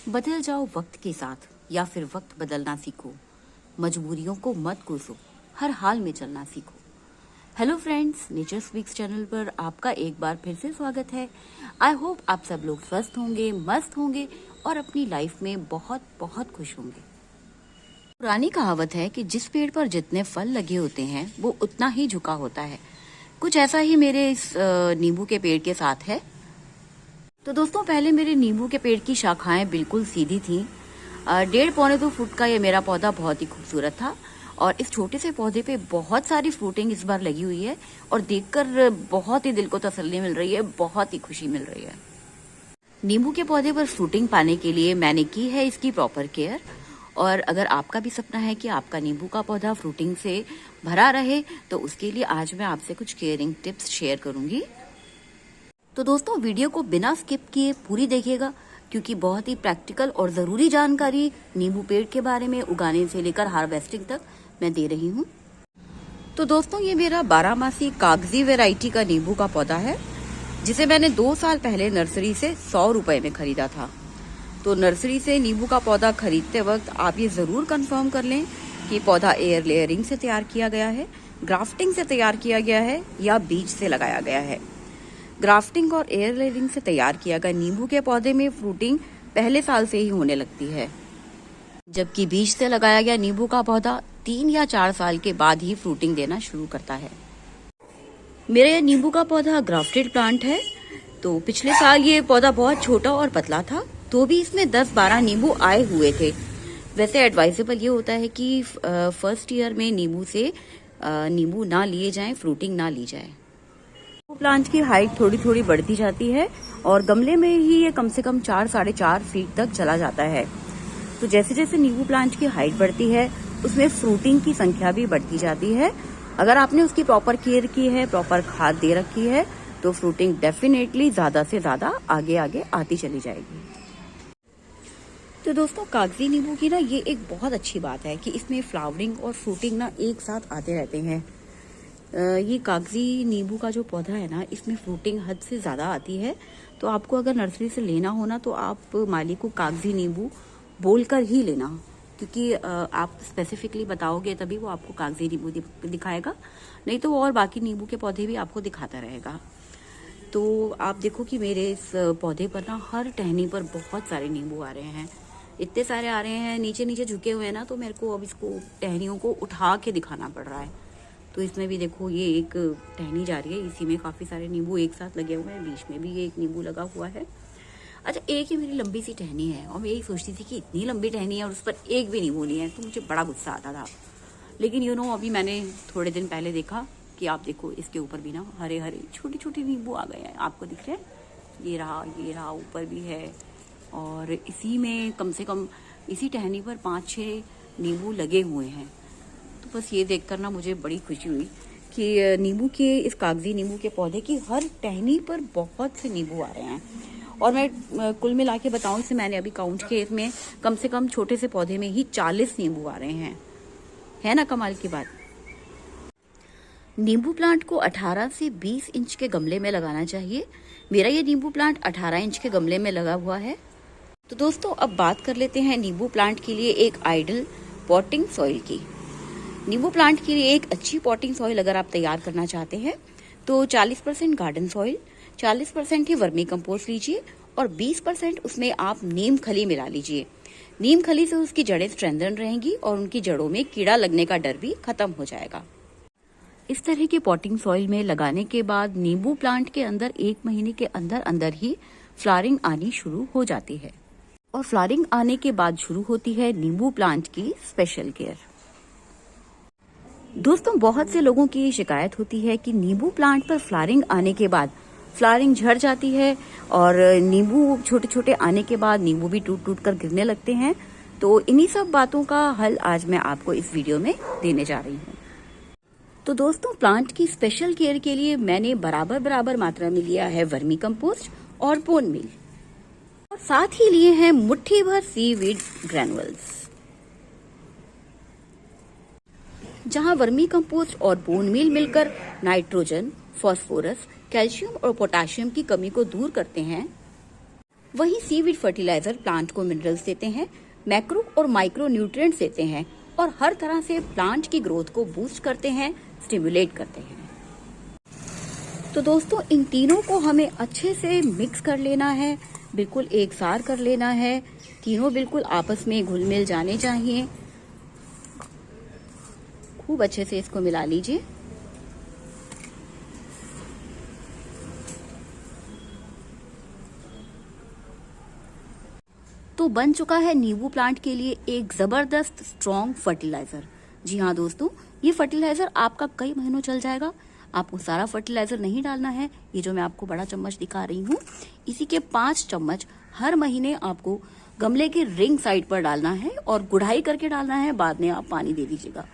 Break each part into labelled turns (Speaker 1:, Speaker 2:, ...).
Speaker 1: बदल जाओ वक्त के साथ या फिर वक्त बदलना सीखो। मजबूरियों को मत कोसो, हर हाल में चलना सीखो। Hello friends, nature speaks channel पर आपका एक बार फिर से स्वागत है। आई होप आप सब लोग स्वस्थ होंगे, मस्त होंगे और अपनी लाइफ में बहुत बहुत खुश होंगे। पुरानी कहावत है कि जिस पेड़ पर जितने फल लगे होते हैं वो उतना ही झुका होता है। कुछ ऐसा ही मेरे इस नींबू के पेड़ के साथ है। तो दोस्तों, पहले मेरे नींबू के पेड़ की शाखाएं बिल्कुल सीधी थीं। 1.5-2 फुट का ये मेरा पौधा बहुत ही खूबसूरत था और इस छोटे से पौधे पे बहुत सारी फ्रूटिंग इस बार लगी हुई है और देखकर बहुत ही दिल को तसल्ली मिल रही है, बहुत ही खुशी मिल रही है। नींबू के पौधे पर फ्रूटिंग पाने के लिए मैंने की है इसकी प्रॉपर केयर। और अगर आपका भी सपना है कि आपका नींबू का पौधा फ्रूटिंग से भरा रहे तो उसके लिए आज मैं आपसे कुछ केयरिंग टिप्स शेयर करूंगी। तो दोस्तों, वीडियो को बिना स्किप किए पूरी देखिएगा क्योंकि बहुत ही प्रैक्टिकल और ज़रूरी जानकारी नींबू पेड़ के बारे में उगाने से लेकर हार्वेस्टिंग तक मैं दे रही हूँ। तो दोस्तों, ये मेरा 12 कागजी वैरायटी का नींबू का पौधा है जिसे मैंने 2 साल पहले नर्सरी से 100 रुपए में खरीदा था। तो नर्सरी से नींबू का पौधा खरीदते वक्त आप ये ज़रूर कंफर्म कर लें कि पौधा एयर लेयरिंग से तैयार किया गया है, ग्राफ्टिंग से तैयार किया गया है या बीज से लगाया गया है। ग्राफ्टिंग और एयर लेयरिंग से तैयार किया गया नींबू के पौधे में फ्रूटिंग पहले साल से ही होने लगती है, जबकि बीज से लगाया गया नींबू का पौधा 3 या 4 साल के बाद ही फ्रूटिंग देना शुरू करता है। मेरा यह नींबू का पौधा ग्राफ्टेड प्लांट है। तो पिछले साल ये पौधा बहुत छोटा और पतला था, तो भी इसमें 10-12 नींबू आए हुए थे। वैसे एडवाइजेबल ये होता है कि फर्स्ट ईयर में नींबू से नींबू ना लिए जाएं, फ्रूटिंग ना ली जाए। प्लांट की हाइट थोड़ी थोड़ी बढ़ती जाती है और गमले में ही ये कम से कम 4-4.5 फीट तक चला जाता है। तो जैसे जैसे नींबू प्लांट की हाइट बढ़ती है उसमें फ्रूटिंग की संख्या भी बढ़ती जाती है। अगर आपने उसकी प्रॉपर केयर की है, प्रॉपर खाद दे रखी है तो फ्रूटिंग डेफिनेटली ज्यादा से ज्यादा आगे आगे आती चली जाएगी। तो दोस्तों, कागजी नींबू की ना ये एक बहुत अच्छी बात है कि इसमें फ्लावरिंग और फ्रूटिंग ना एक साथ आते रहते हैं। ये कागजी नींबू का जो पौधा है ना, इसमें फ्रूटिंग हद से ज़्यादा आती है। तो आपको अगर नर्सरी से लेना हो ना तो आप माली को कागजी नींबू बोलकर ही लेना, क्योंकि आप स्पेसिफिकली बताओगे तभी वो आपको कागजी नींबू दिखाएगा, नहीं तो वो और बाकी नींबू के पौधे भी आपको दिखाता रहेगा। तो आप देखो कि मेरे इस पौधे पर ना हर टहनी पर बहुत सारे नींबू आ रहे हैं, इतने सारे आ रहे हैं, नीचे नीचे झुके हुए हैं ना, तो मेरे को अब इसको टहनियों को उठा के दिखाना पड़ रहा है। तो इसमें भी देखो ये एक टहनी जा रही है, इसी में काफ़ी सारे नींबू एक साथ लगे हुए हैं, बीच में भी ये एक नींबू लगा हुआ है। अच्छा, एक ही मेरी लंबी सी टहनी है और मैं यही सोचती थी कि इतनी लंबी टहनी है और उस पर एक भी नींबू नहीं है, तो मुझे बड़ा गुस्सा आता था। लेकिन अभी मैंने थोड़े दिन पहले देखा कि आप देखो इसके ऊपर भी ना हरे हरे छोटे छोटे नींबू आ गए हैं, आपको दिख रहे हैं, ये रहा ऊपर भी है। और इसी में कम से कम इसी टहनी पर 5-6 नींबू लगे हुए हैं। तो बस ये देखकर ना मुझे बड़ी खुशी हुई कि नींबू के इस कागजी नींबू के पौधे की हर टहनी पर बहुत से नींबू आ रहे हैं। और मैं कुल मिला के बताऊं, इसे मैंने अभी काउंट किए, इसमें कम से कम छोटे से पौधे में ही 40 नींबू आ रहे हैं। है ना कमाल की बात। नींबू प्लांट को 18 से 20 इंच के गमले में लगाना चाहिए। मेरा ये नींबू प्लांट 18 इंच के गमले में लगा हुआ है। तो दोस्तों, अब बात कर लेते हैं नींबू प्लांट के लिए एक आइडियल पॉटिंग सॉइल की। नींबू प्लांट के लिए एक अच्छी पॉटिंग सॉइल अगर आप तैयार करना चाहते हैं तो 40% गार्डन सॉइल, 40% ही वर्मी कंपोस्ट लीजिए और 20% उसमें आप नीम खली मिला लीजिए। नीम खली से उसकी जड़ें स्ट्रेंथन रहेंगी और उनकी जड़ों में कीड़ा लगने का डर भी खत्म हो जाएगा। इस तरह की पॉटिंग सॉइल में लगाने के बाद नींबू प्लांट के अंदर 1 महीने के अंदर अंदर ही फ्लावरिंग आनी शुरू हो जाती है। और फ्लावरिंग आने के बाद शुरू होती है नींबू प्लांट की स्पेशल केयर। दोस्तों, बहुत से लोगों की शिकायत होती है कि नींबू प्लांट पर फ्लावरिंग आने के बाद फ्लावरिंग झड़ जाती है और नींबू छोटे छोटे आने के बाद नींबू भी टूट टूट कर गिरने लगते हैं। तो इन्हीं सब बातों का हल आज मैं आपको इस वीडियो में देने जा रही हूँ। तो दोस्तों, प्लांट की स्पेशल केयर के लिए मैंने बराबर मात्रा में लिया है वर्मी कंपोस्ट और बोन मील, और साथ ही लिए हैं मुट्ठी भर सीवीड ग्रैनुअल्स। जहां वर्मी कंपोस्ट और बोन मील मिलकर नाइट्रोजन, फास्फोरस, कैल्शियम और पोटेशियम की कमी को दूर करते हैं, वहीं सीवीड फर्टिलाइजर प्लांट को मिनरल्स देते हैं, मैक्रो और माइक्रो न्यूट्रिएंट्स देते हैं और हर तरह से प्लांट की ग्रोथ को बूस्ट करते हैं, स्टिमुलेट करते हैं। तो दोस्तों इन तीनों को हमें अच्छे से मिक्स कर लेना है, बिल्कुल एक सार कर लेना है। तीनों बिल्कुल आपस में घुल मिल जाने चाहिए। खूब अच्छे से इसको मिला लीजिए। तो बन चुका है नींबू प्लांट के लिए एक जबरदस्त स्ट्रॉन्ग फर्टिलाइजर। जी हाँ दोस्तों, ये फर्टिलाइजर आपका कई महीनों चल जाएगा। आपको सारा फर्टिलाइजर नहीं डालना है। ये जो मैं आपको बड़ा चम्मच दिखा रही हूँ, इसी के 5 चम्मच हर महीने आपको गमले के रिंग साइड पर डालना है और गुड़ाई करके डालना है। बाद में आप पानी दे दीजिएगा।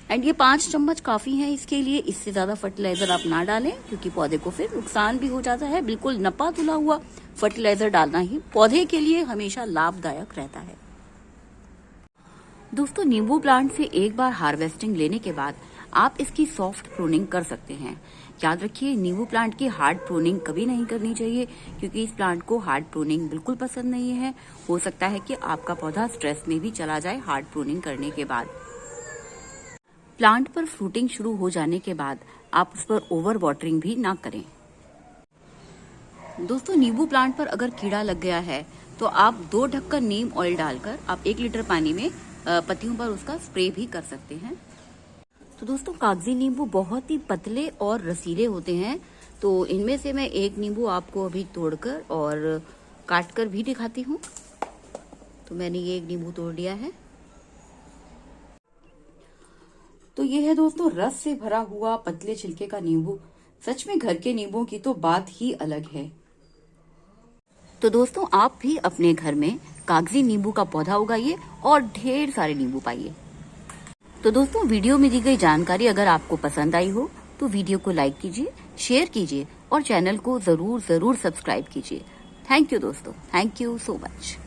Speaker 1: एंड ये 5 चम्मच काफी है इसके लिए। इससे ज्यादा फर्टिलाइजर आप ना डालें क्योंकि पौधे को फिर नुकसान भी हो जाता है। बिल्कुल नपा तुला हुआ फर्टिलाइजर डालना ही पौधे के लिए हमेशा लाभदायक रहता है। दोस्तों नींबू प्लांट से एक बार हार्वेस्टिंग लेने के बाद आप इसकी सॉफ्ट प्रूनिंग कर सकते हैं। याद रखिए, नींबू प्लांट की हार्ड प्रूनिंग कभी नहीं करनी चाहिए क्योंकि इस प्लांट को हार्ड प्रूनिंग बिल्कुल पसंद नहीं है। हो सकता है कि आपका पौधा स्ट्रेस में भी चला जाए हार्ड प्रूनिंग करने के बाद। प्लांट पर फ्रूटिंग शुरू हो जाने के बाद आप उस पर ओवर वाटरिंग भी ना करें। दोस्तों नींबू प्लांट पर अगर कीड़ा लग गया है तो आप 2 ढक्कन नीम ऑयल डालकर आप 1 लीटर पानी में पत्तियों पर उसका स्प्रे भी कर सकते हैं। तो दोस्तों कागजी नींबू बहुत ही पतले और रसीले होते हैं। तो इनमें से मैं एक नींबू आपको अभी तोड़कर और काटकर भी दिखाती हूँ। तो मैंने ये एक नींबू तोड़ लिया है। तो ये है दोस्तों रस से भरा हुआ पतले छिलके का नींबू। सच में घर के नींबू की तो बात ही अलग है। तो दोस्तों आप भी अपने घर में कागजी नींबू का पौधा उगाइए और ढेर सारे नींबू पाइए। तो दोस्तों वीडियो में दी गई जानकारी अगर आपको पसंद आई हो तो वीडियो को लाइक कीजिए, शेयर कीजिए और चैनल को जरूर सब्सक्राइब कीजिए। थैंक यू दोस्तों, थैंक यू सो मच।